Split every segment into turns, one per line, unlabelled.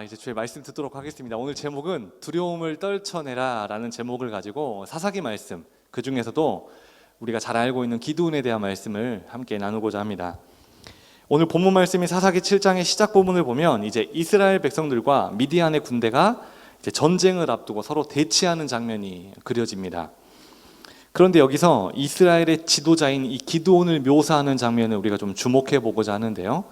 이제 주의 말씀 듣도록 하겠습니다. 오늘 제목은 두려움을 떨쳐내라 라는 제목을 가지고 사사기 말씀, 그 중에서도 우리가 잘 알고 있는 기드온에 대한 말씀을 함께 나누고자 합니다. 오늘 본문 말씀이 사사기 7장의 시작 부분을 보면 이제 이스라엘 백성들과 미디안의 군대가 이제 전쟁을 앞두고 서로 대치하는 장면이 그려집니다. 그런데 여기서 이스라엘의 지도자인 이 기드온을 묘사하는 장면을 우리가 좀 주목해 보고자 하는데요.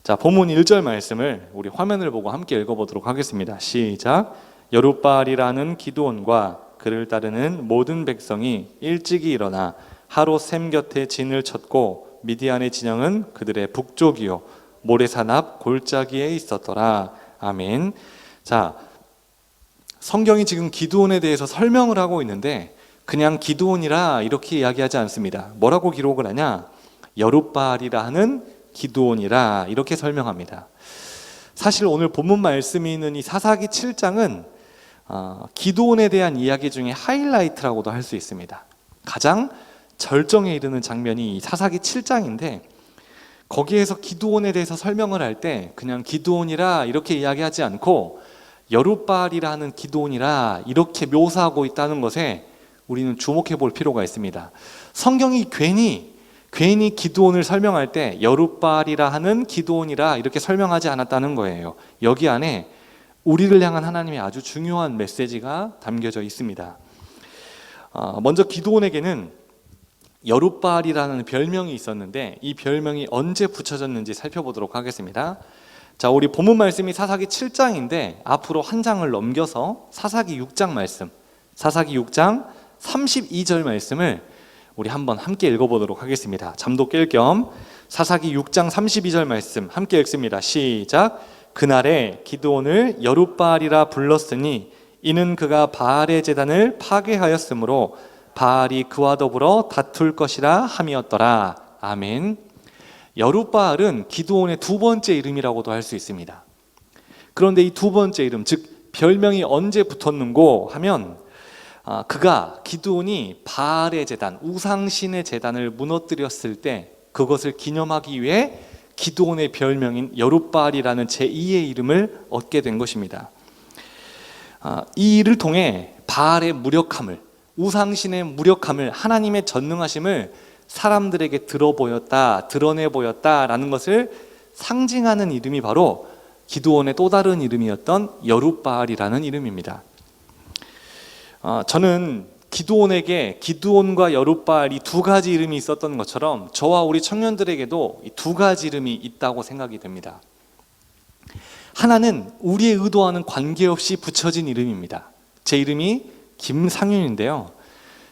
자, 본문 1절 말씀을 우리 화면을 보고 함께 읽어보도록 하겠습니다. 시작. 여룻바알이라는 기드온과 그를 따르는 모든 백성이 일찍이 일어나 하롯샘 곁에 진을 쳤고 미디안의 진영은 그들의 북쪽이요 모레산 앞 골짜기에 있었더라. 아멘. 자, 성경이 지금 기드온에 대해서 설명을 하고 있는데 그냥 기드온이라 이렇게 이야기하지 않습니다. 뭐라고 기록을 하냐? 여룻바알이라 하는 기드온이라 이렇게 설명합니다. 사실 오늘 본문 말씀이 있는 이 사사기 7장은 기드온에 대한 이야기 중에 하이라이트라고도 할 수 있습니다. 가장 절정에 이르는 장면이 이 사사기 7장인데 거기에서 기드온에 대해서 설명을 할 때 그냥 기드온이라 이렇게 이야기하지 않고 여룻바알이라 하는 기드온이라 이렇게 묘사하고 있다는 것에 우리는 주목해 볼 필요가 있습니다. 성경이 괜히 기드온을 설명할 때 여룻바알이라 하는 기드온이라 이렇게 설명하지 않았다는 거예요. 여기 안에 우리를 향한 하나님의 아주 중요한 메시지가 담겨져 있습니다. 먼저 기드온에게는 여룻바알이라는 별명이 있었는데 이 별명이 언제 붙여졌는지 살펴보도록 하겠습니다. 자, 우리 본문 말씀이 사사기 7장인데 앞으로 한 장을 넘겨서 사사기 6장 말씀, 사사기 6장 32절 말씀을 우리 한번 함께 읽어보도록 하겠습니다. 잠도 깰 겸 사사기 6장 32절 말씀 함께 읽습니다. 시작. 그날에 기드온을 여룻바알이라 불렀으니 이는 그가 바알의 제단을 파괴하였으므로 바알이 그와 더불어 다툴 것이라 함이었더라. 아멘. 여룻바알은 기드온의 두 번째 이름이라고도 할 수 있습니다. 그런데 이 두 번째 이름, 즉 별명이 언제 붙었는고 하면 그가 기드온이 바알의 제단, 우상신의 제단을 무너뜨렸을 때 그것을 기념하기 위해 기드온의 별명인 여룻바알이라는 제2의 이름을 얻게 된 것입니다. 이 일을 통해 바알의 무력함을, 우상신의 무력함을, 하나님의 전능하심을 사람들에게 드러내 보였다라는 것을 상징하는 이름이 바로 기드온의 또 다른 이름이었던 여룻바알이라는 이름입니다. 저는 기드온에게 기드온과 여룻바알 이 두 가지 이름이 있었던 것처럼 저와 우리 청년들에게도 이 두 가지 이름이 있다고 생각이 됩니다. 하나는 우리의 의도와는 관계없이 붙여진 이름입니다. 제 이름이 김상윤인데요.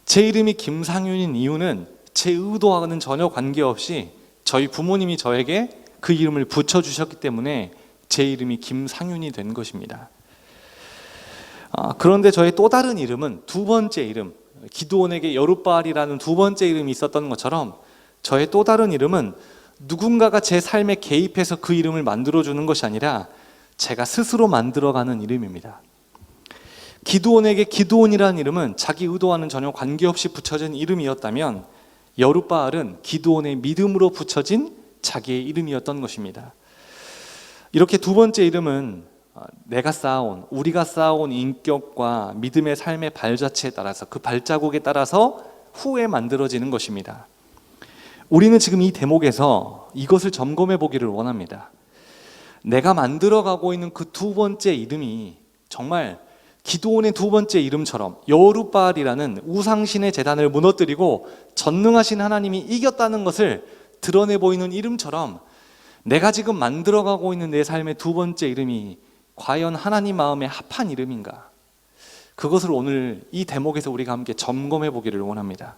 제 이름이 김상윤인 이유는 제 의도와는 전혀 관계없이 저희 부모님이 저에게 그 이름을 붙여주셨기 때문에 제 이름이 김상윤이 된 것입니다. 그런데 저의 또 다른 이름은 두 번째 이름, 기드온에게 여룻바알이라는 두 번째 이름이 있었던 것처럼 저의 또 다른 이름은 누군가가 제 삶에 개입해서 그 이름을 만들어주는 것이 아니라 제가 스스로 만들어가는 이름입니다. 기드온에게 기드온이라는 이름은 자기 의도와는 전혀 관계없이 붙여진 이름이었다면 여룻바알은 기드온의 믿음으로 붙여진 자기의 이름이었던 것입니다. 이렇게 두 번째 이름은 우리가 쌓아온 인격과 믿음의 삶의 발자취에 따라서 그 발자국에 따라서 후에 만들어지는 것입니다. 우리는 지금 이 대목에서 이것을 점검해 보기를 원합니다. 내가 만들어가고 있는 그 두 번째 이름이 정말 기드온의 두 번째 이름처럼 여룻바알이라는 우상신의 제단을 무너뜨리고 전능하신 하나님이 이겼다는 것을 드러내 보이는 이름처럼 내가 지금 만들어가고 있는 내 삶의 두 번째 이름이 과연 하나님 마음에 합한 이름인가? 그것을 오늘 이 대목에서 우리가 함께 점검해 보기를 원합니다.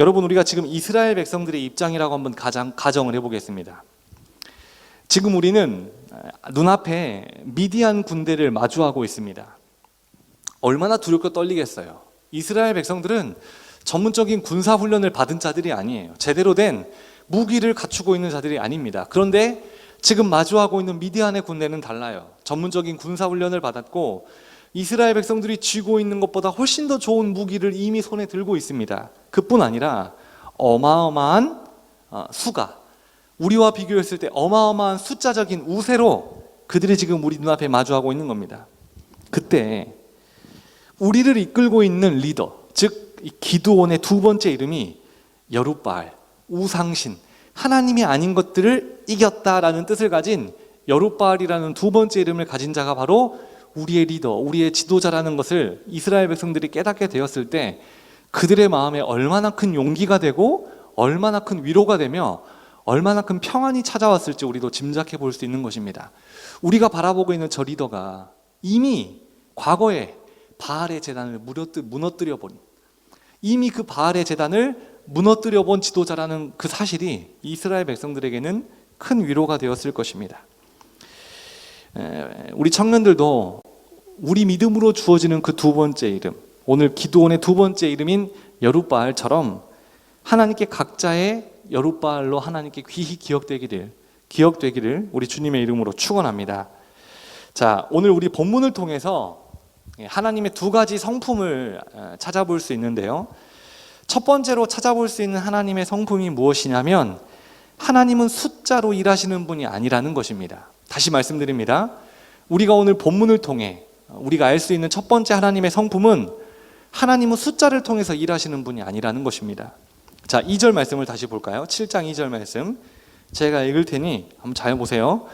여러분, 우리가 지금 이스라엘 백성들의 입장이라고 한번 가정을 해보겠습니다. 지금 우리는 눈앞에 미디안 군대를 마주하고 있습니다. 얼마나 두렵고 떨리겠어요. 이스라엘 백성들은 전문적인 군사훈련을 받은 자들이 아니에요. 제대로 된 무기를 갖추고 있는 자들이 아닙니다. 그런데 지금 마주하고 있는 미디안의 군대는 달라요. 전문적인 군사훈련을 받았고 이스라엘 백성들이 쥐고 있는 것보다 훨씬 더 좋은 무기를 이미 손에 들고 있습니다. 그뿐 아니라 어마어마한 수가, 우리와 비교했을 때 어마어마한 숫자적인 우세로 그들이 지금 우리 눈앞에 마주하고 있는 겁니다. 그때 우리를 이끌고 있는 리더, 즉 기드온의 두 번째 이름이 여룻바알, 우상신, 하나님이 아닌 것들을 이겼다라는 뜻을 가진 여룻바알이라는 두 번째 이름을 가진 자가 바로 우리의 리더, 우리의 지도자라는 것을 이스라엘 백성들이 깨닫게 되었을 때 그들의 마음에 얼마나 큰 용기가 되고 얼마나 큰 위로가 되며 얼마나 큰 평안이 찾아왔을지 우리도 짐작해 볼 수 있는 것입니다. 우리가 바라보고 있는 저 리더가 이미 과거에 바알의 제단을 무너뜨려 본, 이미 그 바알의 제단을 무너뜨려 본 지도자라는 그 사실이 이스라엘 백성들에게는 큰 위로가 되었을 것입니다. 우리 청년들도 우리 믿음으로 주어지는 그 두 번째 이름, 오늘 기드온의 두 번째 이름인 여룻바알처럼 하나님께 각자의 여룻바알로 하나님께 귀히 기억되기를 우리 주님의 이름으로 축원합니다. 자, 오늘 우리 본문을 통해서 하나님의 두 가지 성품을 찾아볼 수 있는데요. 첫 번째로 찾아볼 수 있는 하나님의 성품이 무엇이냐면 하나님은 숫자로 일하시는 분이 아니라는 것입니다. 다시 말씀드립니다. 우리가 오늘 본문을 통해 우리가 알 수 있는 첫 번째 하나님의 성품은 하나님은 숫자를 통해서 일하시는 분이 아니라는 것입니다. 자, 2절 말씀을 다시 볼까요? 7장 2절 말씀 제가 읽을 테니 한번 잘 보세요.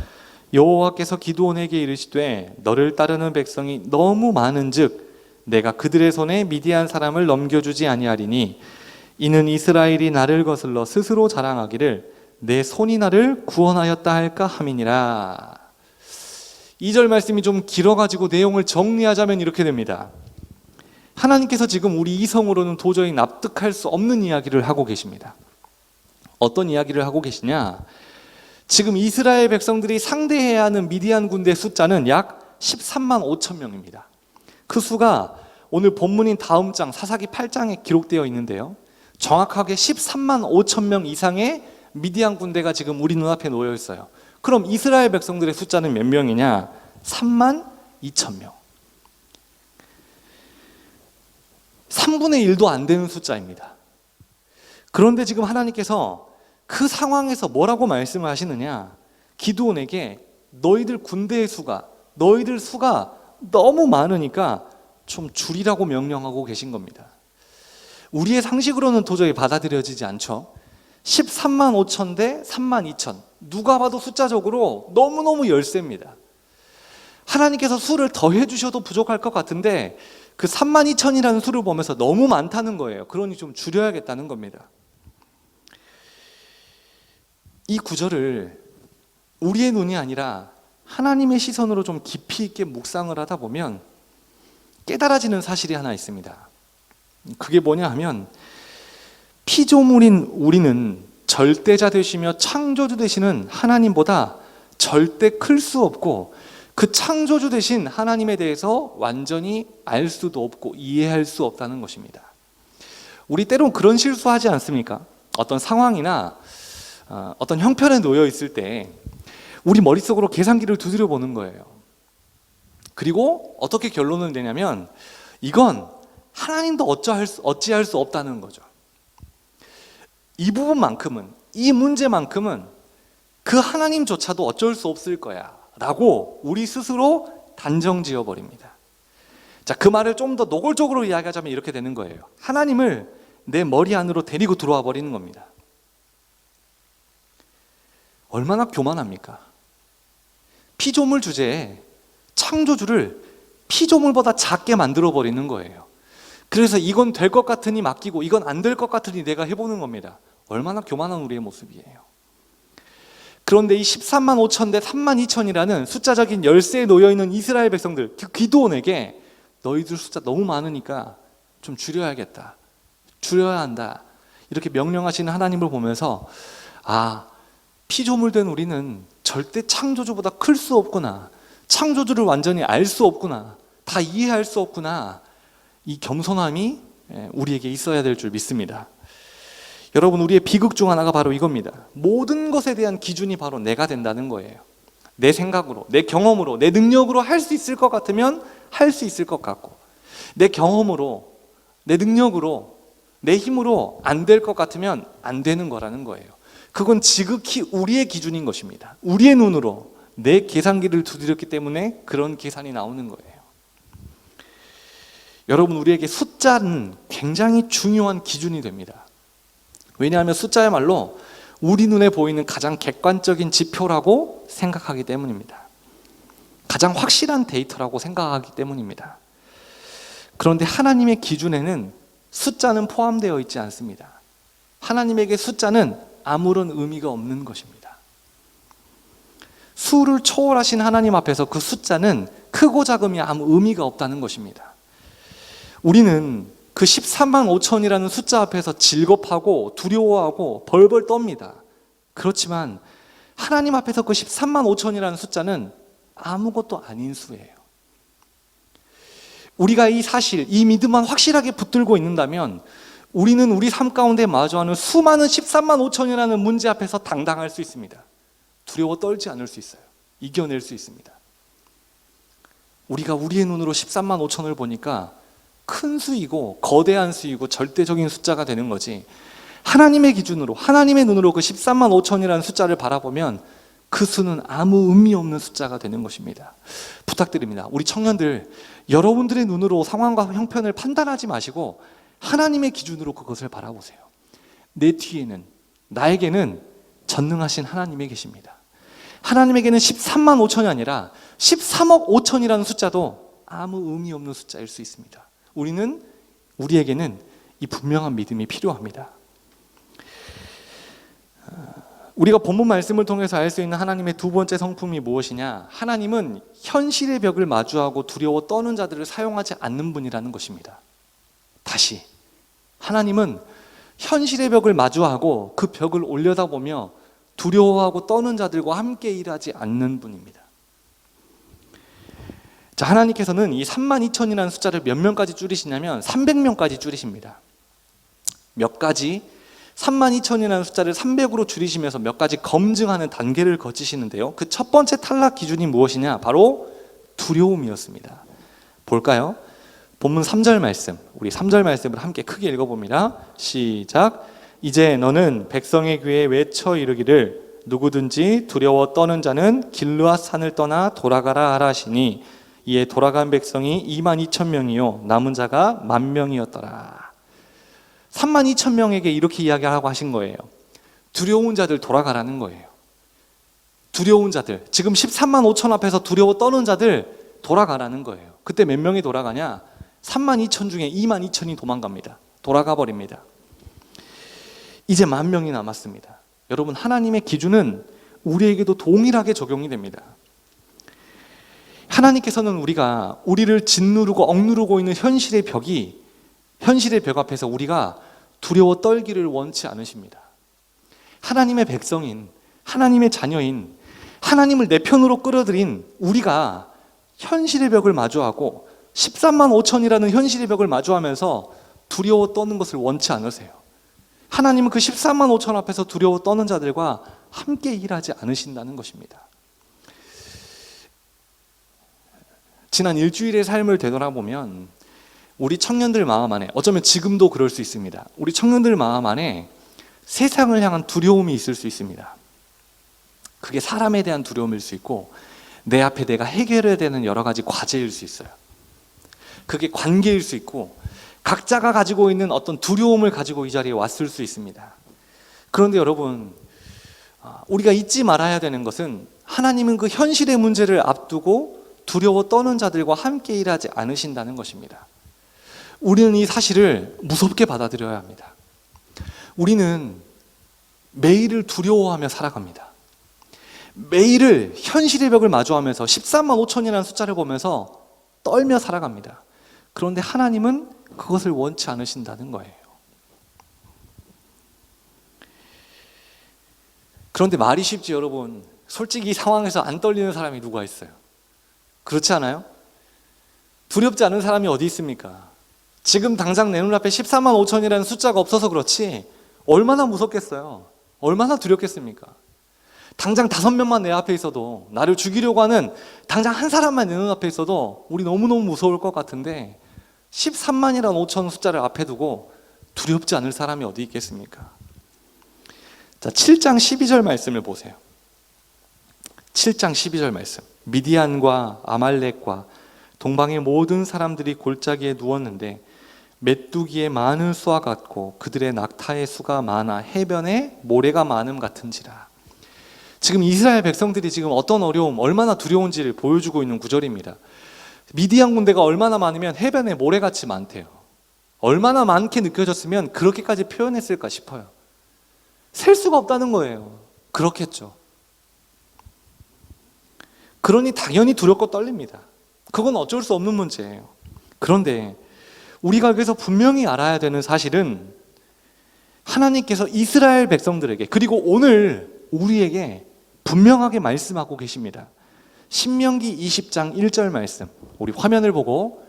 여호와께서 기드온에게 이르시되 너를 따르는 백성이 너무 많은즉 내가 그들의 손에 미디안 사람을 넘겨주지 아니하리니 이는 이스라엘이 나를 거슬러 스스로 자랑하기를 내 손이 나를 구원하였다 할까 함이니라. 2절 말씀이 좀 길어가지고 내용을 정리하자면 이렇게 됩니다. 하나님께서 지금 우리 이성으로는 도저히 납득할 수 없는 이야기를 하고 계십니다. 어떤 이야기를 하고 계시냐? 지금 이스라엘 백성들이 상대해야 하는 미디안 군대의 숫자는 약 13만 5천 명입니다. 그 수가 오늘 본문인 다음 장 사사기 8장에 기록되어 있는데요. 정확하게 13만 5천 명 이상의 미디안 군대가 지금 우리 눈앞에 놓여 있어요. 그럼 이스라엘 백성들의 숫자는 몇 명이냐? 3만 2천 명. 3분의 1도 안 되는 숫자입니다. 그런데 지금 하나님께서 그 상황에서 뭐라고 말씀을 하시느냐? 기드온에게 너희들 군대의 수가, 너희들 수가 너무 많으니까 좀 줄이라고 명령하고 계신 겁니다. 우리의 상식으로는 도저히 받아들여지지 않죠. 13만 5천 대 3만 2천. 누가 봐도 숫자적으로 너무너무 열세입니다. 하나님께서 수를 더해 주셔도 부족할 것 같은데 그 3만 2천이라는 수를 보면서 너무 많다는 거예요. 그러니 좀 줄여야겠다는 겁니다. 이 구절을 우리의 눈이 아니라 하나님의 시선으로 좀 깊이 있게 묵상을 하다 보면 깨달아지는 사실이 하나 있습니다. 그게 뭐냐 하면 피조물인 우리는 절대자 되시며 창조주 되시는 하나님보다 절대 클 수 없고 그 창조주 되신 하나님에 대해서 완전히 알 수도 없고 이해할 수 없다는 것입니다. 우리 때론 그런 실수하지 않습니까? 어떤 상황이나 어떤 형편에 놓여 있을 때 우리 머릿속으로 계산기를 두드려 보는 거예요. 그리고 어떻게 결론을 내냐면 이건 하나님도 어찌할 수 없다는 거죠. 이 부분만큼은, 이 문제만큼은 그 하나님조차도 어쩔 수 없을 거야 라고 우리 스스로 단정 지어버립니다. 자, 그 말을 좀 더 노골적으로 이야기하자면 이렇게 되는 거예요. 하나님을 내 머리 안으로 데리고 들어와 버리는 겁니다. 얼마나 교만합니까? 피조물 주제에 창조주를 피조물보다 작게 만들어 버리는 거예요. 그래서 이건 될 것 같으니 맡기고 이건 안 될 것 같으니 내가 해보는 겁니다. 얼마나 교만한 우리의 모습이에요. 그런데 이 13만 5천 대 3만 2천이라는 숫자적인 열세에 놓여있는 이스라엘 백성들, 기드온에게 너희들 숫자 너무 많으니까 좀 줄여야겠다, 줄여야 한다, 이렇게 명령하시는 하나님을 보면서 피조물 된 우리는 절대 창조주보다 클 수 없구나, 창조주를 완전히 알 수 없구나, 다 이해할 수 없구나, 이 겸손함이 우리에게 있어야 될 줄 믿습니다. 여러분, 우리의 비극 중 하나가 바로 이겁니다. 모든 것에 대한 기준이 바로 내가 된다는 거예요. 내 생각으로, 내 경험으로, 내 능력으로 할 수 있을 것 같으면 할 수 있을 것 같고, 내 경험으로, 내 능력으로, 내 힘으로 안 될 것 같으면 안 되는 거라는 거예요. 그건 지극히 우리의 기준인 것입니다. 우리의 눈으로, 내 계산기를 두드렸기 때문에 그런 계산이 나오는 거예요. 여러분, 우리에게 숫자는 굉장히 중요한 기준이 됩니다. 왜냐하면 숫자야말로 우리 눈에 보이는 가장 객관적인 지표라고 생각하기 때문입니다. 가장 확실한 데이터라고 생각하기 때문입니다. 그런데 하나님의 기준에는 숫자는 포함되어 있지 않습니다. 하나님에게 숫자는 아무런 의미가 없는 것입니다. 수를 초월하신 하나님 앞에서 그 숫자는 크고 작음이 아무 의미가 없다는 것입니다. 우리는 그 13만 5천이라는 숫자 앞에서 질겁하고 두려워하고 벌벌 떱니다. 그렇지만 하나님 앞에서 그 13만 5천이라는 숫자는 아무것도 아닌 수예요. 우리가 이 사실, 이 믿음만 확실하게 붙들고 있는다면 우리는 우리 삶 가운데 마주하는 수많은 13만 5천이라는 문제 앞에서 당당할 수 있습니다. 두려워 떨지 않을 수 있어요. 이겨낼 수 있습니다. 우리가 우리의 눈으로 13만 5천을 보니까 큰 수이고 거대한 수이고 절대적인 숫자가 되는 거지, 하나님의 기준으로, 하나님의 눈으로 그 13만 5천이라는 숫자를 바라보면 그 수는 아무 의미 없는 숫자가 되는 것입니다. 부탁드립니다. 우리 청년들, 여러분들의 눈으로 상황과 형편을 판단하지 마시고 하나님의 기준으로 그것을 바라보세요. 내 뒤에는, 나에게는 전능하신 하나님이 계십니다. 하나님에게는 13만 5천이 아니라 13억 5천이라는 숫자도 아무 의미 없는 숫자일 수 있습니다. 우리에게는 이 분명한 믿음이 필요합니다. 우리가 본문 말씀을 통해서 알 수 있는 하나님의 두 번째 성품이 무엇이냐? 하나님은 현실의 벽을 마주하고 두려워 떠는 자들을 사용하지 않는 분이라는 것입니다. 다시, 하나님은 현실의 벽을 마주하고 그 벽을 올려다보며 두려워하고 떠는 자들과 함께 일하지 않는 분입니다. 자, 하나님께서는 이 32,000이라는 숫자를 몇 명까지 줄이시냐면 300명까지 줄이십니다. 몇 가지 32,000이라는 숫자를 300으로 줄이시면서 몇 가지 검증하는 단계를 거치시는데요. 그 첫 번째 탈락 기준이 무엇이냐? 바로 두려움이었습니다. 볼까요? 본문 3절 말씀, 우리 3절 말씀을 함께 크게 읽어봅니다. 시작. 이제 너는 백성의 귀에 외쳐 이르기를 누구든지 두려워 떠는 자는 길르앗 산을 떠나 돌아가라 하라 하시니 이에 돌아간 백성이 22,000명이요 남은 자가 10,000명이었더라. 32,000명에게 이렇게 이야기하고 하신 거예요. 두려운 자들 돌아가라는 거예요. 두려운 자들, 지금 13만 5천 앞에서 두려워 떠는 자들 돌아가라는 거예요. 그때 몇 명이 돌아가냐? 32,000 중에 22,000이 도망갑니다. 돌아가 버립니다. 이제 10,000명이 남았습니다. 여러분, 하나님의 기준은 우리에게도 동일하게 적용이 됩니다. 하나님께서는 우리를 짓누르고 억누르고 있는 현실의 벽 앞에서 우리가 두려워 떨기를 원치 않으십니다. 하나님의 백성인, 하나님의 자녀인, 하나님을 내 편으로 끌어들인 우리가 현실의 벽을 마주하고 13만 5천이라는 현실의 벽을 마주하면서 두려워 떠는 것을 원치 않으세요. 하나님은 그 13만 5천 앞에서 두려워 떠는 자들과 함께 일하지 않으신다는 것입니다. 지난 일주일의 삶을 되돌아보면 우리 청년들 마음 안에, 어쩌면 지금도 그럴 수 있습니다. 우리 청년들 마음 안에 세상을 향한 두려움이 있을 수 있습니다. 그게 사람에 대한 두려움일 수 있고 내 앞에 내가 해결해야 되는 여러 가지 과제일 수 있어요. 그게 관계일 수 있고 각자가 가지고 있는 어떤 두려움을 가지고 이 자리에 왔을 수 있습니다. 그런데 여러분, 우리가 잊지 말아야 되는 것은 하나님은 그 현실의 문제를 앞두고 두려워 떠는 자들과 함께 일하지 않으신다는 것입니다. 우리는 이 사실을 무섭게 받아들여야 합니다. 우리는 매일을 두려워하며 살아갑니다. 매일을 현실의 벽을 마주하면서 13만 5천이라는 숫자를 보면서 떨며 살아갑니다. 그런데 하나님은 그것을 원치 않으신다는 거예요. 그런데 말이 쉽지 여러분. 솔직히 이 상황에서 안 떨리는 사람이 누가 있어요? 그렇지 않아요? 두렵지 않은 사람이 어디 있습니까? 지금 당장 내 눈앞에 14만 5천이라는 숫자가 없어서 그렇지 얼마나 무섭겠어요? 얼마나 두렵겠습니까? 당장 5명만 내 앞에 있어도, 나를 죽이려고 하는 당장 한 사람만 내 눈앞에 있어도 우리 너무너무 무서울 것 같은데 13만이라는 5천 숫자를 앞에 두고 두렵지 않을 사람이 어디 있겠습니까? 자, 7장 12절 말씀을 보세요. 7장 12절 말씀. 미디안과 아말렉과 동방의 모든 사람들이 골짜기에 누웠는데 메뚜기의 많은 수와 같고 그들의 낙타의 수가 많아 해변에 모래가 많음 같은지라. 지금 이스라엘 백성들이 지금 어떤 어려움, 얼마나 두려운지를 보여주고 있는 구절입니다. 미디안 군대가 얼마나 많으면 해변에 모래같이 많대요. 얼마나 많게 느껴졌으면 그렇게까지 표현했을까 싶어요. 셀 수가 없다는 거예요. 그렇겠죠. 그러니 당연히 두렵고 떨립니다. 그건 어쩔 수 없는 문제예요. 그런데 우리가 여기서 분명히 알아야 되는 사실은 하나님께서 이스라엘 백성들에게, 그리고 오늘 우리에게 분명하게 말씀하고 계십니다. 신명기 20장 1절 말씀, 우리 화면을 보고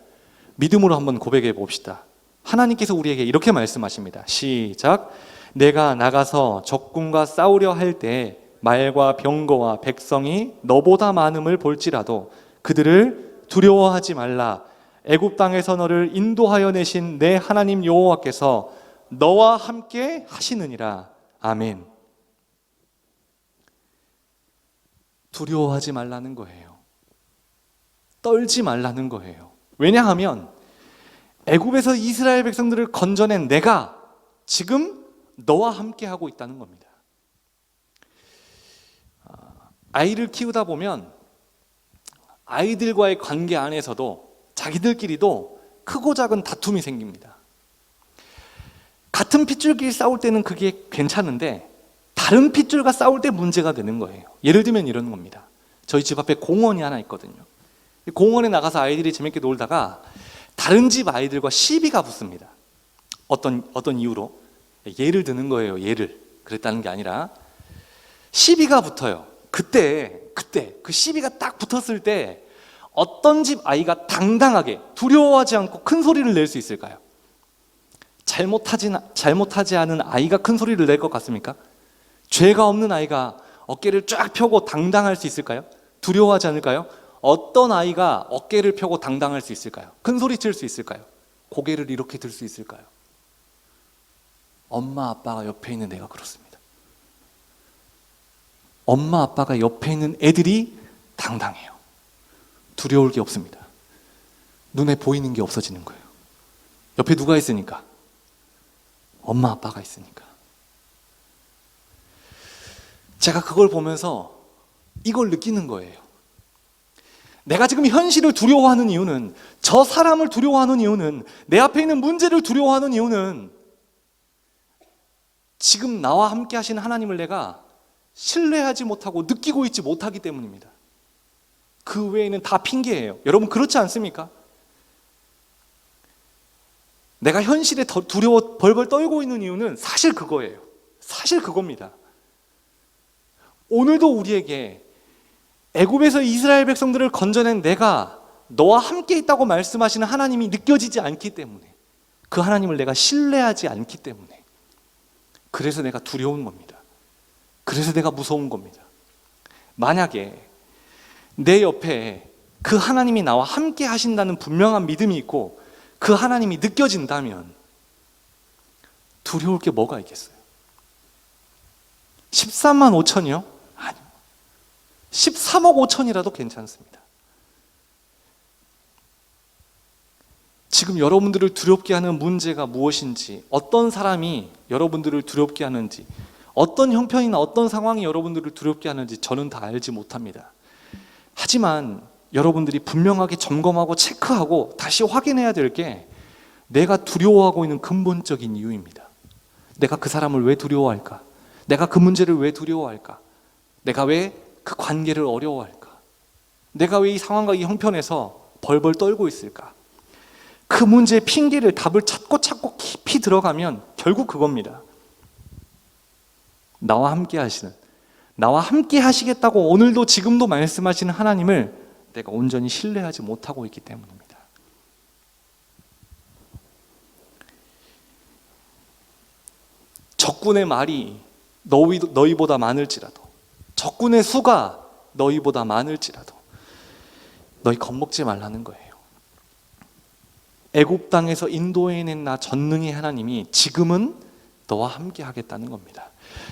믿음으로 한번 고백해 봅시다. 하나님께서 우리에게 이렇게 말씀하십니다. 시작. 내가 나가서 적군과 싸우려 할 때 말과 병거와 백성이 너보다 많음을 볼지라도 그들을 두려워하지 말라. 애굽 땅에서 너를 인도하여 내신 내 하나님 여호와께서 너와 함께 하시느니라. 아멘. 두려워하지 말라는 거예요. 떨지 말라는 거예요. 왜냐하면 애굽에서 이스라엘 백성들을 건져낸 내가 지금 너와 함께 하고 있다는 겁니다. 아이를 키우다 보면 아이들과의 관계 안에서도 자기들끼리도 크고 작은 다툼이 생깁니다. 같은 핏줄끼리 싸울 때는 그게 괜찮은데 다른 핏줄과 싸울 때 문제가 되는 거예요. 예를 들면 이런 겁니다. 저희 집 앞에 공원이 하나 있거든요. 공원에 나가서 아이들이 재밌게 놀다가 다른 집 아이들과 시비가 붙습니다. 어떤 이유로? 예를 드는 거예요. 예를. 그랬다는 게 아니라 시비가 붙어요. 그때 그 시비가 딱 붙었을 때 어떤 집 아이가 당당하게 두려워하지 않고 큰 소리를 낼 수 있을까요? 잘못하지 않은 아이가 큰 소리를 낼 것 같습니까? 죄가 없는 아이가 어깨를 쫙 펴고 당당할 수 있을까요? 두려워하지 않을까요? 어떤 아이가 어깨를 펴고 당당할 수 있을까요? 큰 소리 칠 수 있을까요? 고개를 이렇게 들 수 있을까요? 엄마 아빠가 옆에 있는 애가 그렇습니다. 엄마 아빠가 옆에 있는 애들이 당당해요. 두려울 게 없습니다. 눈에 보이는 게 없어지는 거예요. 옆에 누가 있으니까? 엄마 아빠가 있으니까. 제가 그걸 보면서 이걸 느끼는 거예요. 내가 지금 현실을 두려워하는 이유는, 저 사람을 두려워하는 이유는, 내 앞에 있는 문제를 두려워하는 이유는 지금 나와 함께 하시는 하나님을 내가 신뢰하지 못하고 느끼고 있지 못하기 때문입니다. 그 외에는 다 핑계예요. 여러분 그렇지 않습니까? 내가 현실에 더 두려워 벌벌 떨고 있는 이유는 사실 그거예요. 사실 그겁니다. 오늘도 우리에게 애굽에서 이스라엘 백성들을 건져낸 내가 너와 함께 있다고 말씀하시는 하나님이 느껴지지 않기 때문에, 그 하나님을 내가 신뢰하지 않기 때문에, 그래서 내가 두려운 겁니다. 그래서 내가 무서운 겁니다. 만약에 내 옆에 그 하나님이 나와 함께 하신다는 분명한 믿음이 있고 그 하나님이 느껴진다면 두려울 게 뭐가 있겠어요? 13만 5천이요? 아니요. 13억 5천이라도 괜찮습니다. 지금 여러분들을 두렵게 하는 문제가 무엇인지, 어떤 사람이 여러분들을 두렵게 하는지, 어떤 형편이나 어떤 상황이 여러분들을 두렵게 하는지 저는 다 알지 못합니다. 하지만 여러분들이 분명하게 점검하고 체크하고 다시 확인해야 될 게 내가 두려워하고 있는 근본적인 이유입니다. 내가 그 사람을 왜 두려워할까? 내가 그 문제를 왜 두려워할까? 내가 왜 그 관계를 어려워할까? 내가 왜 이 상황과 이 형편에서 벌벌 떨고 있을까? 그 문제의 핑계를, 답을 찾고 깊이 들어가면 결국 그겁니다. 나와 함께 하시는, 나와 함께 하시겠다고 오늘도 지금도 말씀하시는 하나님을 내가 온전히 신뢰하지 못하고 있기 때문입니다. 적군의 말이 너희보다 많을지라도, 적군의 수가 너희보다 많을지라도 너희 겁먹지 말라는 거예요. 애굽 땅에서 인도해낸 나 전능의 하나님이 지금은 너와 함께 하겠다는 겁니다.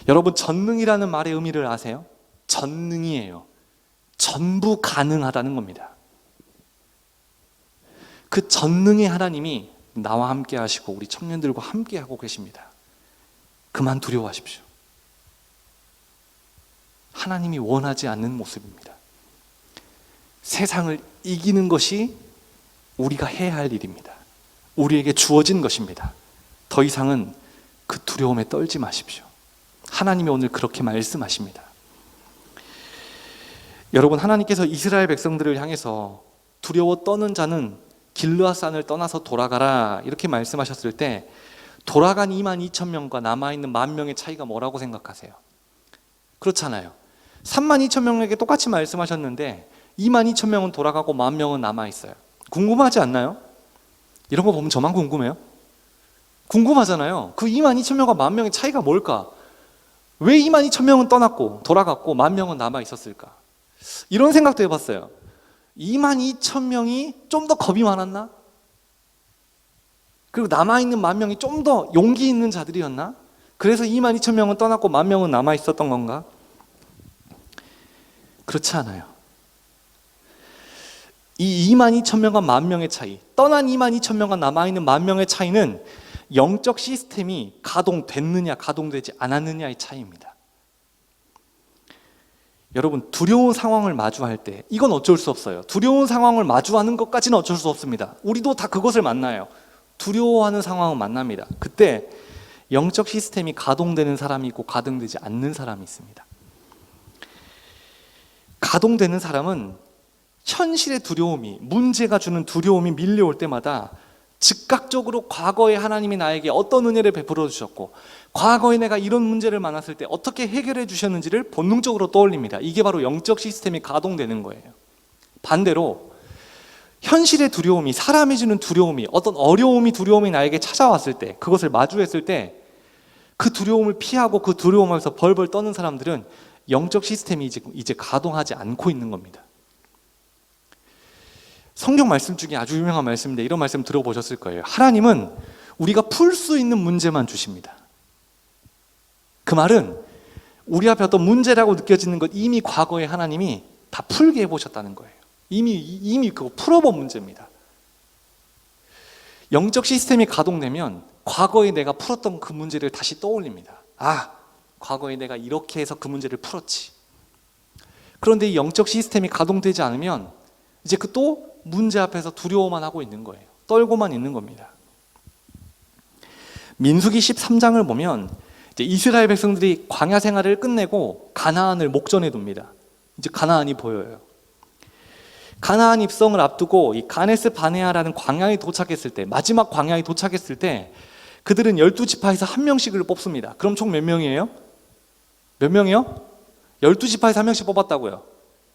여러분, 전능이라는 말의 의미를 아세요? 전능이에요. 전부 가능하다는 겁니다. 그 전능의 하나님이 나와 함께 하시고 우리 청년들과 함께 하고 계십니다. 그만 두려워하십시오. 하나님이 원하지 않는 모습입니다. 세상을 이기는 것이 우리가 해야 할 일입니다. 우리에게 주어진 것입니다. 더 이상은 그 두려움에 떨지 마십시오. 하나님이 오늘 그렇게 말씀하십니다. 여러분, 하나님께서 이스라엘 백성들을 향해서 두려워 떠는 자는 길르앗산을 떠나서 돌아가라 이렇게 말씀하셨을 때 돌아간 22,000명과 남아있는 10,000명의 차이가 뭐라고 생각하세요? 그렇잖아요. 32,000명에게 똑같이 말씀하셨는데 22,000명은 돌아가고 10,000명은 남아있어요. 궁금하지 않나요? 이런 거 보면 저만 궁금해요? 궁금하잖아요. 그 22,000명과 10,000명의 차이가 뭘까? 왜 22,000명은 떠났고 돌아갔고 10,000명은 남아있었을까? 이런 생각도 해봤어요. 22,000명이 좀 더 겁이 많았나? 그리고 남아있는 10,000명이 좀 더 용기 있는 자들이었나? 그래서 22,000명은 떠났고 10,000명은 남아있었던 건가? 그렇지 않아요. 이 22,000명과 10,000명의 차이, 떠난 22,000명과 남아있는 10,000명의 차이는 영적 시스템이 가동됐느냐 가동되지 않았느냐의 차이입니다. 여러분, 두려운 상황을 마주할 때 이건 어쩔 수 없어요. 두려운 상황을 마주하는 것까지는 어쩔 수 없습니다. 우리도 다 그것을 만나요. 두려워하는 상황은 만납니다. 그때 영적 시스템이 가동되는 사람이 있고 가동되지 않는 사람이 있습니다. 가동되는 사람은 현실의 두려움이, 문제가 주는 두려움이 밀려올 때마다 즉각적으로 과거에 하나님이 나에게 어떤 은혜를 베풀어 주셨고 과거에 내가 이런 문제를 만났을 때 어떻게 해결해 주셨는지를 본능적으로 떠올립니다. 이게 바로 영적 시스템이 가동되는 거예요. 반대로 현실의 두려움이, 사람이 주는 두려움이, 어떤 어려움이, 두려움이 나에게 찾아왔을 때, 그것을 마주했을 때 그 두려움을 피하고 그 두려움에서 벌벌 떠는 사람들은 영적 시스템이 이제 가동하지 않고 있는 겁니다. 성경 말씀 중에 아주 유명한 말씀인데 이런 말씀 들어보셨을 거예요. 하나님은 우리가 풀 수 있는 문제만 주십니다. 그 말은 우리 앞에 어떤 문제라고 느껴지는 것 이미 과거에 하나님이 다 풀게 해보셨다는 거예요. 이미 그거 풀어본 문제입니다. 영적 시스템이 가동되면 과거에 내가 풀었던 그 문제를 다시 떠올립니다. 아, 과거에 내가 이렇게 해서 그 문제를 풀었지. 그런데 이 영적 시스템이 가동되지 않으면 이제 그 또 문제 앞에서 두려워만 하고 있는 거예요. 떨고만 있는 겁니다. 민수기 13장을 보면 이제 이스라엘 백성들이 광야 생활을 끝내고 가나안을 목전에 둡니다. 이제 가나안이 보여요. 가나안 입성을 앞두고 이 가네스 바네아라는 광야에 도착했을 때, 마지막 광야에 도착했을 때 그들은 12지파에서 한 명씩을 뽑습니다. 그럼 총 몇 명이에요? 몇 명이요? 12지파에서 한 명씩 뽑았다고요.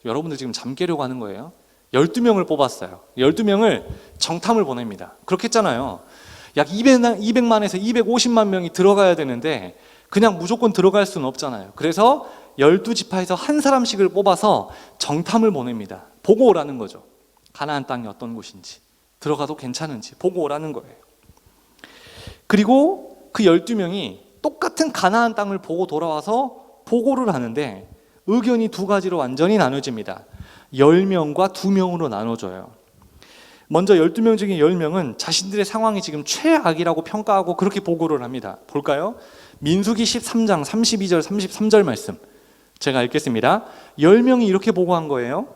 여러분들 지금 잠 깨려고 하는 거예요. 12명을 뽑았어요. 12명을 정탐을 보냅니다. 그렇게 했잖아요. 약 200만에서 250만 명이 들어가야 되는데 그냥 무조건 들어갈 수는 없잖아요. 그래서 12지파에서 한 사람씩을 뽑아서 정탐을 보냅니다. 보고 오라는 거죠. 가나안 땅이 어떤 곳인지, 들어가도 괜찮은지 보고 오라는 거예요. 그리고 그 12명이 똑같은 가나안 땅을 보고 돌아와서 보고를 하는데 의견이 두 가지로 완전히 나눠집니다. 10명과 2명으로 나눠져요. 먼저 12명 중에 10명은 자신들의 상황이 지금 최악이라고 평가하고 그렇게 보고를 합니다. 볼까요? 민수기 13장 32절 33절 말씀 제가 읽겠습니다. 10명이 이렇게 보고한 거예요.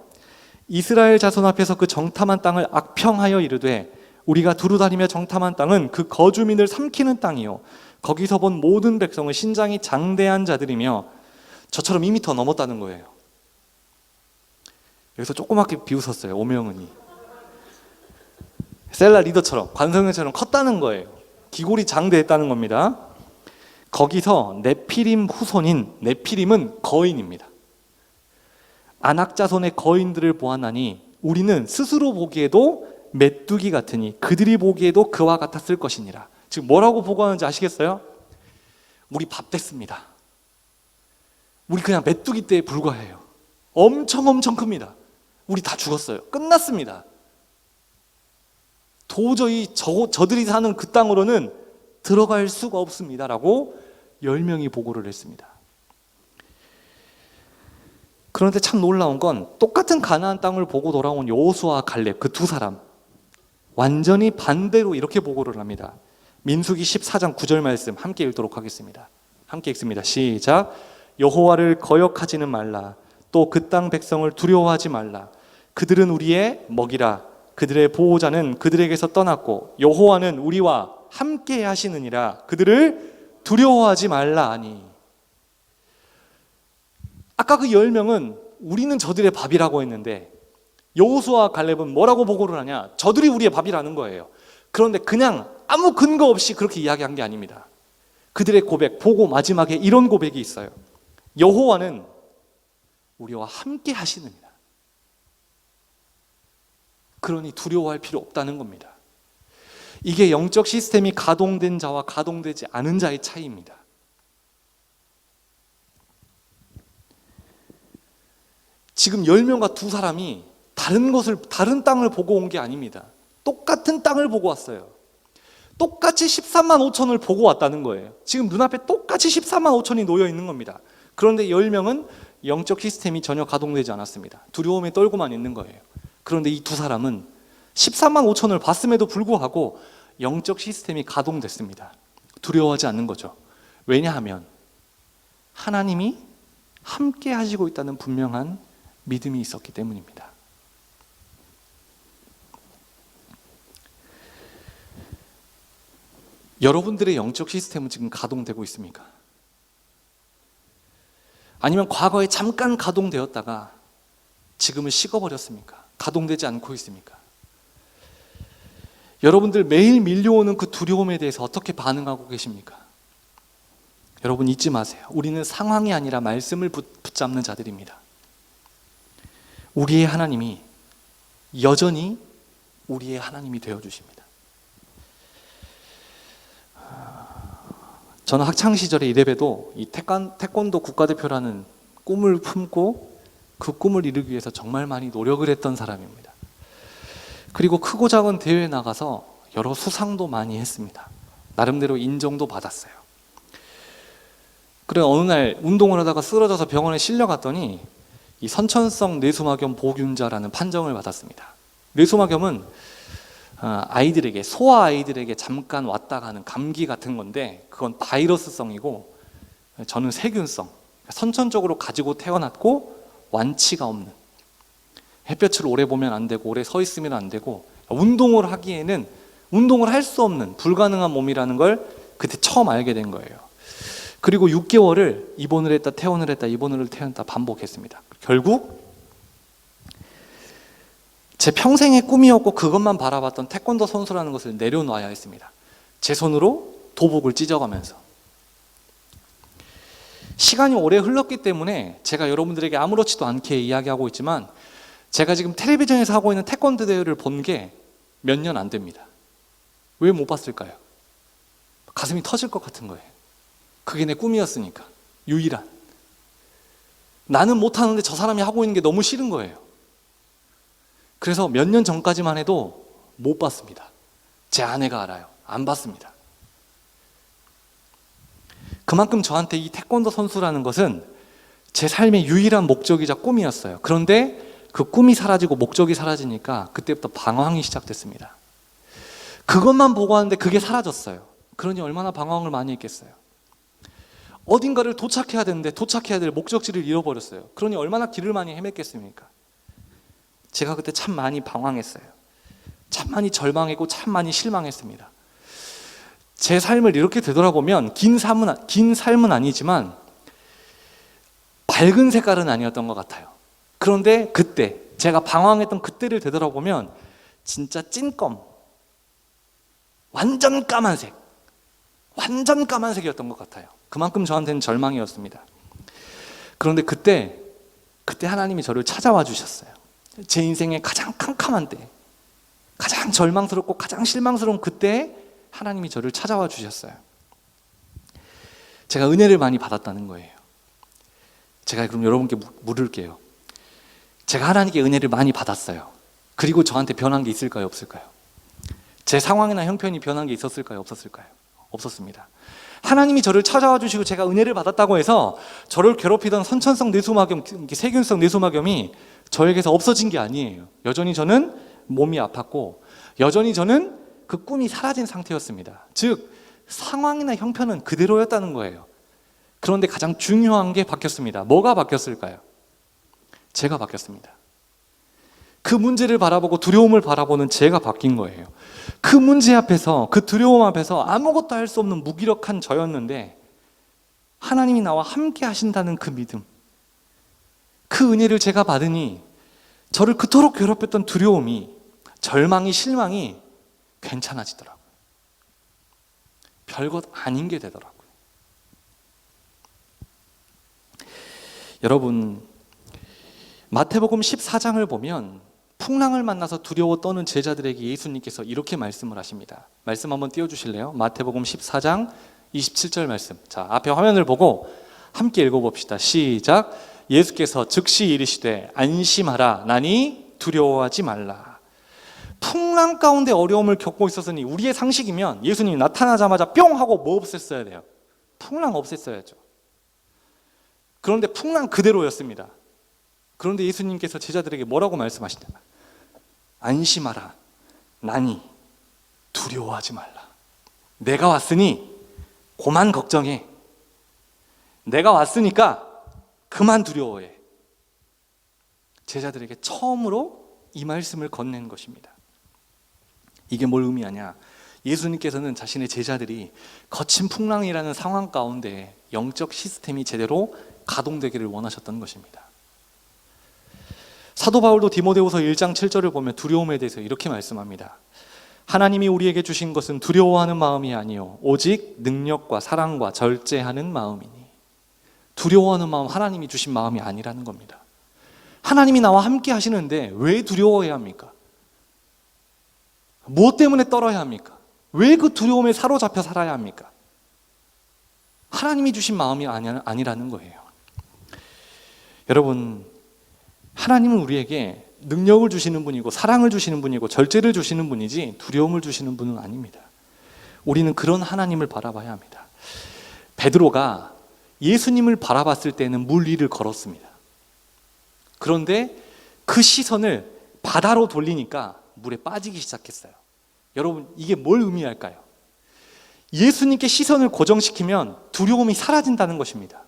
이스라엘 자손 앞에서 그 정탐한 땅을 악평하여 이르되 우리가 두루다니며 정탐한 땅은 그 거주민을 삼키는 땅이요 거기서 본 모든 백성은 신장이 장대한 자들이며 저처럼 2m 넘었다는 거예요. 여기서 조그맣게 비웃었어요. 오명은이 셀라 리더처럼 관성형처럼 컸다는 거예요. 기골이 장대했다는 겁니다. 거기서 네피림 후손인, 네피림은 거인입니다. 아낙자손의 거인들을 보았나니 우리는 스스로 보기에도 메뚜기 같으니 그들이 보기에도 그와 같았을 것이니라. 지금 뭐라고 보고하는지 아시겠어요? 우리 밥 됐습니다. 우리 그냥 메뚜기 때에 불과해요. 엄청 큽니다. 우리 다 죽었어요. 끝났습니다. 도저히 저들이 사는 그 땅으로는 들어갈 수가 없습니다 라고 10명이 보고를 했습니다. 그런데 참 놀라운 건 똑같은 가나안 땅을 보고 돌아온 여호수아와 갈렙 그 두 사람 완전히 반대로 이렇게 보고를 합니다. 민수기 14장 9절 말씀 함께 읽도록 하겠습니다. 함께 읽습니다. 시작. 여호와를 거역하지는 말라. 또 그 땅 백성을 두려워하지 말라. 그들은 우리의 먹이라. 그들의 보호자는 그들에게서 떠났고 여호와는 우리와 함께 하시느니라. 그들을 두려워하지 말라 하니. 아까 그 10명은 우리는 저들의 밥이라고 했는데 여호수아와 갈렙은 뭐라고 보고를 하냐? 저들이 우리의 밥이라는 거예요. 그런데 그냥 아무 근거 없이 그렇게 이야기한 게 아닙니다. 그들의 고백, 보고 마지막에 이런 고백이 있어요. 여호와는 우리와 함께 하시느니라. 그러니 두려워할 필요 없다는 겁니다. 이게 영적 시스템이 가동된 자와 가동되지 않은 자의 차이입니다. 지금 10명과 두 사람이 다른 땅을 보고 온 게 아닙니다. 똑같은 땅을 보고 왔어요. 똑같이 13만 5천을 보고 왔다는 거예요. 지금 눈앞에 똑같이 13만 5천이 놓여 있는 겁니다. 그런데 10명은 영적 시스템이 전혀 가동되지 않았습니다. 두려움에 떨고만 있는 거예요. 그런데 이 두 사람은 13만 5천을 봤음에도 불구하고 영적 시스템이 가동됐습니다. 두려워하지 않는 거죠. 왜냐하면 하나님이 함께 하시고 있다는 분명한 믿음이 있었기 때문입니다. 여러분들의 영적 시스템은 지금 가동되고 있습니까? 아니면 과거에 잠깐 가동되었다가 지금은 식어버렸습니까? 가동되지 않고 있습니까? 여러분들 매일 밀려오는 그 두려움에 대해서 어떻게 반응하고 계십니까? 여러분 잊지 마세요. 우리는 상황이 아니라 말씀을 붙잡는 자들입니다. 우리의 하나님이 여전히 우리의 하나님이 되어주십니다. 저는 학창시절에 이래봬도 이 태권도 국가대표라는 꿈을 품고 그 꿈을 이루기 위해서 정말 많이 노력을 했던 사람입니다. 그리고 크고 작은 대회에 나가서 여러 수상도 많이 했습니다. 나름대로 인정도 받았어요. 그래 어느 날 운동을 하다가 쓰러져서 병원에 실려갔더니 이 선천성 뇌수막염 보균자라는 판정을 받았습니다. 뇌수막염은 아이들에게, 소아 아이들에게 잠깐 왔다 가는 감기 같은 건데 그건 바이러스성이고 저는 세균성, 선천적으로 가지고 태어났고 완치가 없는, 햇볕을 오래 보면 안 되고 오래 서 있으면 안 되고 운동을 하기에는 운동을 할 수 없는 불가능한 몸이라는 걸 그때 처음 알게 된 거예요. 그리고 6개월을 입원을 했다 퇴원을 했다 입원을 퇴원했다 반복했습니다. 결국 제 평생의 꿈이었고 그것만 바라봤던 태권도 선수라는 것을 내려놔야 했습니다. 제 손으로 도복을 찢어가면서. 시간이 오래 흘렀기 때문에 제가 여러분들에게 아무렇지도 않게 이야기하고 있지만 제가 지금 텔레비전에서 하고 있는 태권도 대회를 본 게 몇 년 안 됩니다. 왜 못 봤을까요? 가슴이 터질 것 같은 거예요. 그게 내 꿈이었으니까. 유일한. 나는 못하는데 저 사람이 하고 있는 게 너무 싫은 거예요. 그래서 몇 년 전까지만 해도 못 봤습니다. 제 아내가 알아요. 안 봤습니다. 그만큼 저한테 이 태권도 선수라는 것은 제 삶의 유일한 목적이자 꿈이었어요. 그런데 그 꿈이 사라지고 목적이 사라지니까 그때부터 방황이 시작됐습니다. 그것만 보고 하는데 그게 사라졌어요. 그러니 얼마나 방황을 많이 했겠어요. 어딘가를 도착해야 되는데 도착해야 될 목적지를 잃어버렸어요. 그러니 얼마나 길을 많이 헤맸겠습니까? 제가 그때 참 많이 방황했어요. 참 많이 절망했고 참 많이 실망했습니다. 제 삶을 이렇게 되돌아보면 긴 삶은 아니지만 밝은 색깔은 아니었던 것 같아요. 그런데 그때 제가 방황했던 그때를 되돌아보면 진짜 찐검, 완전 까만색, 완전 까만색이었던 것 같아요. 그만큼 저한테는 절망이었습니다. 그런데 그때 하나님이 저를 찾아와 주셨어요. 제 인생의 가장 캄캄한 때, 가장 절망스럽고 가장 실망스러운 그때 하나님이 저를 찾아와 주셨어요. 제가 은혜를 많이 받았다는 거예요. 제가 그럼 여러분께 물을게요. 제가 하나님께 은혜를 많이 받았어요. 그리고 저한테 변한 게 있을까요? 없을까요? 제 상황이나 형편이 변한 게 있었을까요? 없었을까요? 없었습니다. 하나님이 저를 찾아와 주시고 제가 은혜를 받았다고 해서 저를 괴롭히던 선천성 뇌수막염, 세균성 뇌수막염이 저에게서 없어진 게 아니에요. 여전히 저는 몸이 아팠고 여전히 저는 그 꿈이 사라진 상태였습니다. 즉 상황이나 형편은 그대로였다는 거예요. 그런데 가장 중요한 게 바뀌었습니다. 뭐가 바뀌었을까요? 제가 바뀌었습니다. 그 문제를 바라보고 두려움을 바라보는 제가 바뀐 거예요. 그 문제 앞에서, 그 두려움 앞에서 아무것도 할 수 없는 무기력한 저였는데 하나님이 나와 함께 하신다는 그 믿음, 그 은혜를 제가 받으니 저를 그토록 괴롭혔던 두려움이, 절망이, 실망이 괜찮아지더라고요. 별것 아닌 게 되더라고요. 여러분, 마태복음 14장을 보면 풍랑을 만나서 두려워 떠는 제자들에게 예수님께서 이렇게 말씀을 하십니다. 말씀 한번 띄워주실래요? 마태복음 14장 27절 말씀. 자, 앞에 화면을 보고 함께 읽어봅시다. 시작. 예수께서 즉시 이르시되 안심하라, 나니 두려워하지 말라. 풍랑 가운데 어려움을 겪고 있었으니 우리의 상식이면 예수님이 나타나자마자 뿅 하고 뭐 없앴어야 돼요? 풍랑 없앴어야죠. 그런데 풍랑 그대로였습니다. 그런데 예수님께서 제자들에게 뭐라고 말씀하시냐? 안심하라, 나니 두려워하지 말라. 내가 왔으니 그만 걱정해. 내가 왔으니까 그만 두려워해. 제자들에게 처음으로 이 말씀을 건넨 것입니다. 이게 뭘 의미하냐? 예수님께서는 자신의 제자들이 거친 풍랑이라는 상황 가운데 영적 시스템이 제대로 가동되기를 원하셨던 것입니다. 사도 바울도 디모데후서 1장 7절을 보면 두려움에 대해서 이렇게 말씀합니다. 하나님이 우리에게 주신 것은 두려워하는 마음이 아니요 오직 능력과 사랑과 절제하는 마음이니. 두려워하는 마음, 하나님이 주신 마음이 아니라는 겁니다. 하나님이 나와 함께 하시는데 왜 두려워해야 합니까? 무엇 때문에 떨어야 합니까? 왜 그 두려움에 사로잡혀 살아야 합니까? 하나님이 주신 마음이 아니라는 거예요. 여러분, 하나님은 우리에게 능력을 주시는 분이고 사랑을 주시는 분이고 절제를 주시는 분이지 두려움을 주시는 분은 아닙니다. 우리는 그런 하나님을 바라봐야 합니다. 베드로가 예수님을 바라봤을 때는 물 위를 걸었습니다. 그런데 그 시선을 바다로 돌리니까 물에 빠지기 시작했어요. 여러분, 이게 뭘 의미할까요? 예수님께 시선을 고정시키면 두려움이 사라진다는 것입니다.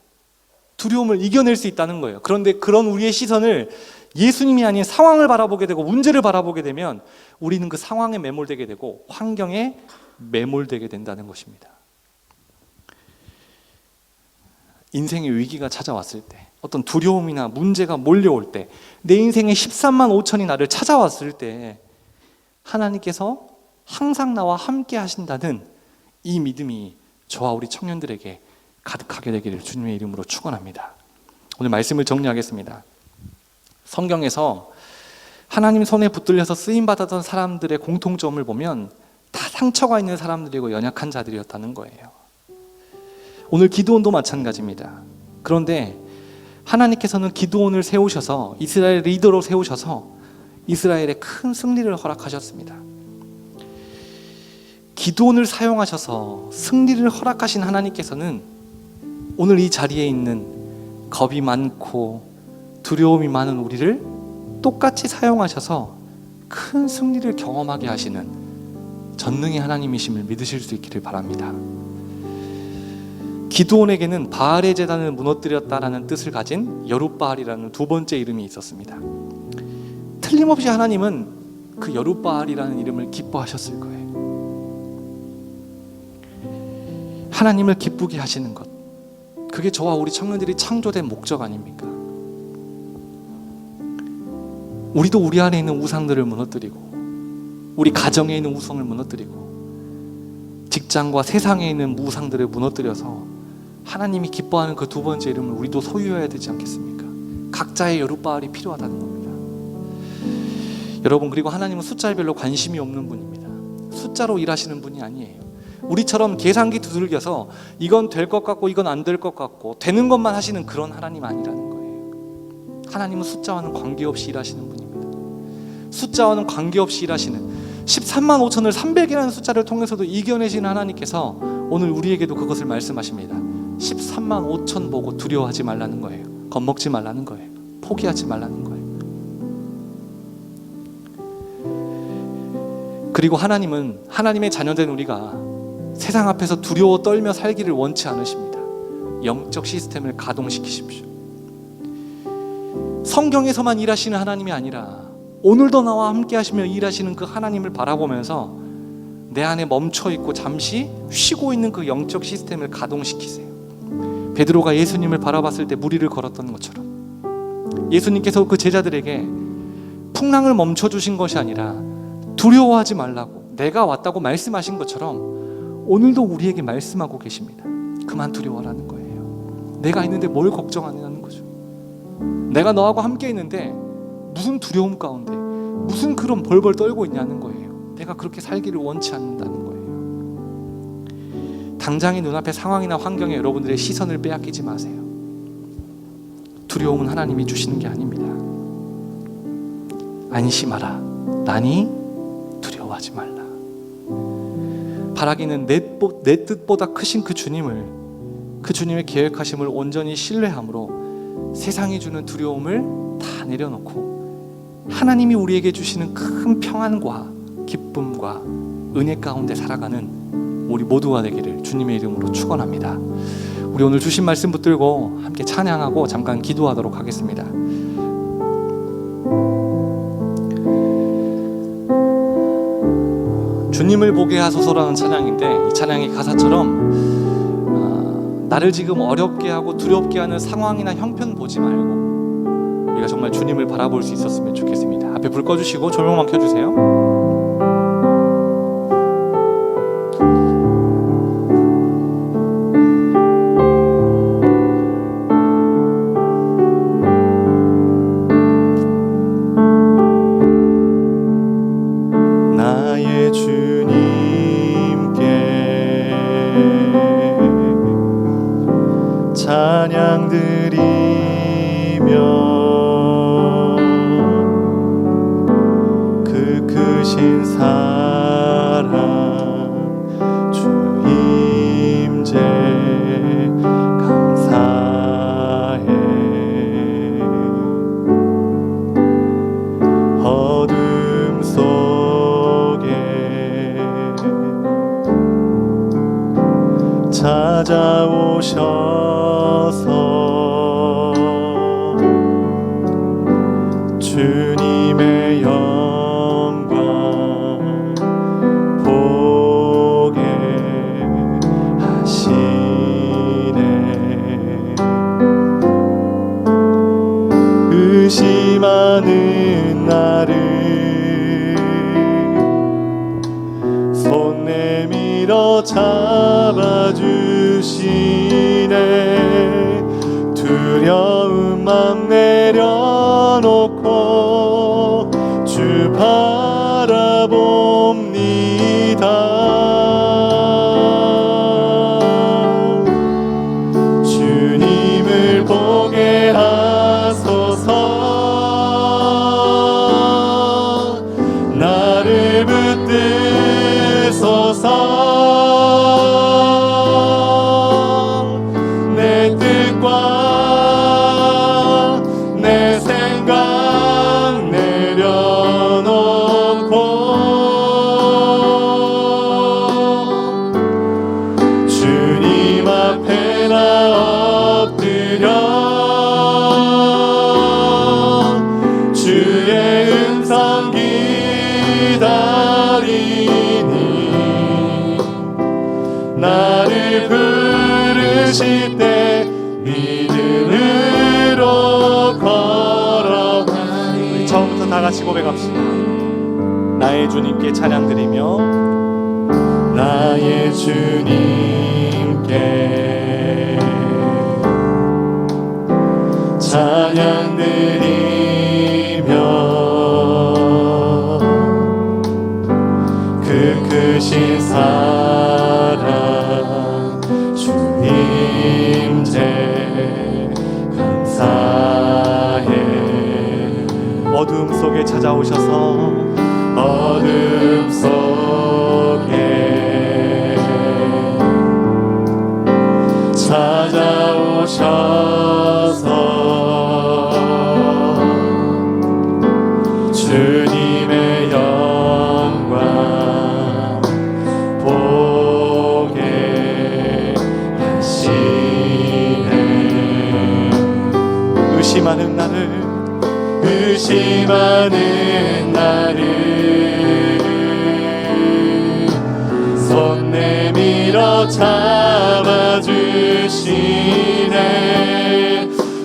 두려움을 이겨낼 수 있다는 거예요. 그런데 그런 우리의 시선을 예수님이 아닌 상황을 바라보게 되고 문제를 바라보게 되면 우리는 그 상황에 매몰되게 되고 환경에 매몰되게 된다는 것입니다. 인생의 위기가 찾아왔을 때, 어떤 두려움이나 문제가 몰려올 때, 내 인생에 13만 5천이 나를 찾아왔을 때 하나님께서 항상 나와 함께 하신다는 이 믿음이 저와 우리 청년들에게 가득하게 되기를 주님의 이름으로 축원합니다. 오늘 말씀을 정리하겠습니다. 성경에서 하나님 손에 붙들려서 쓰임받았던 사람들의 공통점을 보면 다 상처가 있는 사람들이고 연약한 자들이었다는 거예요. 오늘 기드온도 마찬가지입니다. 그런데 하나님께서는 기드온을 세우셔서 이스라엘 리더로 세우셔서 이스라엘에 큰 승리를 허락하셨습니다. 기드온을 사용하셔서 승리를 허락하신 하나님께서는 오늘 이 자리에 있는 겁이 많고 두려움이 많은 우리를 똑같이 사용하셔서 큰 승리를 경험하게 하시는 전능의 하나님이심을 믿으실 수 있기를 바랍니다. 기드온에게는 바알의 제단을 무너뜨렸다라는 뜻을 가진 여룻바알이라는 두 번째 이름이 있었습니다. 틀림없이 하나님은 그 여룻바알이라는 이름을 기뻐하셨을 거예요. 하나님을 기쁘게 하시는 것, 그게 저와 우리 청년들이 창조된 목적 아닙니까? 우리도 우리 안에 있는 우상들을 무너뜨리고 우리 가정에 있는 우상을 무너뜨리고 직장과 세상에 있는 우상들을 무너뜨려서 하나님이 기뻐하는 그 두 번째 이름을 우리도 소유해야 되지 않겠습니까? 각자의 여룻바알이 필요하다는 겁니다. 여러분, 그리고 하나님은 숫자에 별로 관심이 없는 분입니다. 숫자로 일하시는 분이 아니에요. 우리처럼 계산기 두들겨서 이건 될 것 같고 이건 안 될 것 같고 되는 것만 하시는 그런 하나님 아니라는 거예요. 하나님은 숫자와는 관계없이 일하시는 분입니다. 숫자와는 관계없이 일하시는 13만 5천을 300이라는 숫자를 통해서도 이겨내시는 하나님께서 오늘 우리에게도 그것을 말씀하십니다. 13만 5천 보고 두려워하지 말라는 거예요. 겁먹지 말라는 거예요. 포기하지 말라는 거예요. 그리고 하나님은 하나님의 자녀된 우리가 세상 앞에서 두려워 떨며 살기를 원치 않으십니다. 영적 시스템을 가동시키십시오. 성경에서만 일하시는 하나님이 아니라 오늘도 나와 함께 하시며 일하시는 그 하나님을 바라보면서 내 안에 멈춰있고 잠시 쉬고 있는 그 영적 시스템을 가동시키세요. 베드로가 예수님을 바라봤을 때 무리를 걸었던 것처럼 예수님께서 그 제자들에게 풍랑을 멈춰주신 것이 아니라 두려워하지 말라고 내가 왔다고 말씀하신 것처럼 오늘도 우리에게 말씀하고 계십니다. 그만 두려워라는 거예요. 내가 있는데 뭘 걱정하느냐는 거죠. 내가 너하고 함께 있는데 무슨 두려움 가운데 무슨 그런 벌벌 떨고 있냐는 거예요. 내가 그렇게 살기를 원치 않는다는 거예요. 당장의 눈앞의 상황이나 환경에 여러분들의 시선을 빼앗기지 마세요. 두려움은 하나님이 주시는 게 아닙니다. 안심하라. 나니 두려워하지 말라. 바라기는 내 뜻보다 크신 그 주님을, 그 주님의 계획하심을 온전히 신뢰함으로 세상이 주는 두려움을 다 내려놓고 하나님이 우리에게 주시는 큰 평안과 기쁨과 은혜 가운데 살아가는 우리 모두가 되기를 주님의 이름으로 축원합니다. 우리 오늘 주신 말씀 붙들고 함께 찬양하고 잠깐 기도하도록 하겠습니다. 주님을 보게 하소서라는 찬양인데, 이 찬양의 가사처럼 나를 지금 어렵게 하고 두렵게 하는 상황이나 형편 보지 말고 우리가 정말 주님을 바라볼 수 있었으면 좋겠습니다. 앞에 불 꺼주시고 조명만 켜주세요.
찬양 드리며 그 크신 사랑 주 임재 감사해. 어둠 속에 찾아오셔 주님의 영광 보게 하시네. 의심하는 나를 손 내밀어 잡아주시네. 두려운 맘 내려놓고 주 바라봅니다. 주님을 보게 하소서. 나를 붙드소서. 내 뜻과 내 생각 내려놓고 주님 앞에 나 엎드려 주의 음성 기다리니 나를 부르실 때 믿음으로 걸어가니.
우리 처음부터 다 같이 고백합시다. 나의 주님께 찬양 드리며
나의 주님께 찬양 드리며 그 크신 사랑 주 임재 감사해.
어둠 속에 찾아오셔서
어둠 속에 잡아주시네.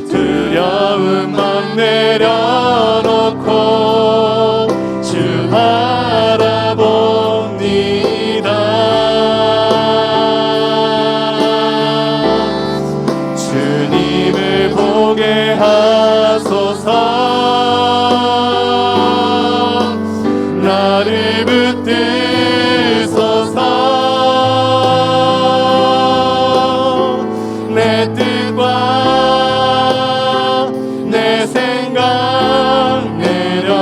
두려움 막 내려놓고 주 바라봅니다. 주님을 보게 하소서. 나를 붙드소서. 내 뜻과 내 생각 내려놓고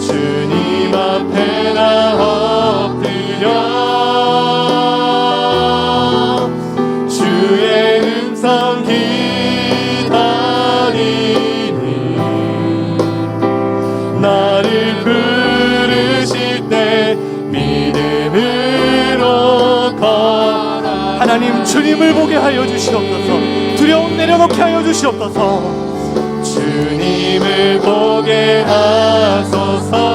주님 앞에 나 엎드려 주의 음성 기다리니 나를 부르실 때 믿음으로 걸어라.
하나님 주님을 보게 하여 주시옵소서. 두려움 내려놓게 하여 주시옵소서.
주님을 보게 하소서.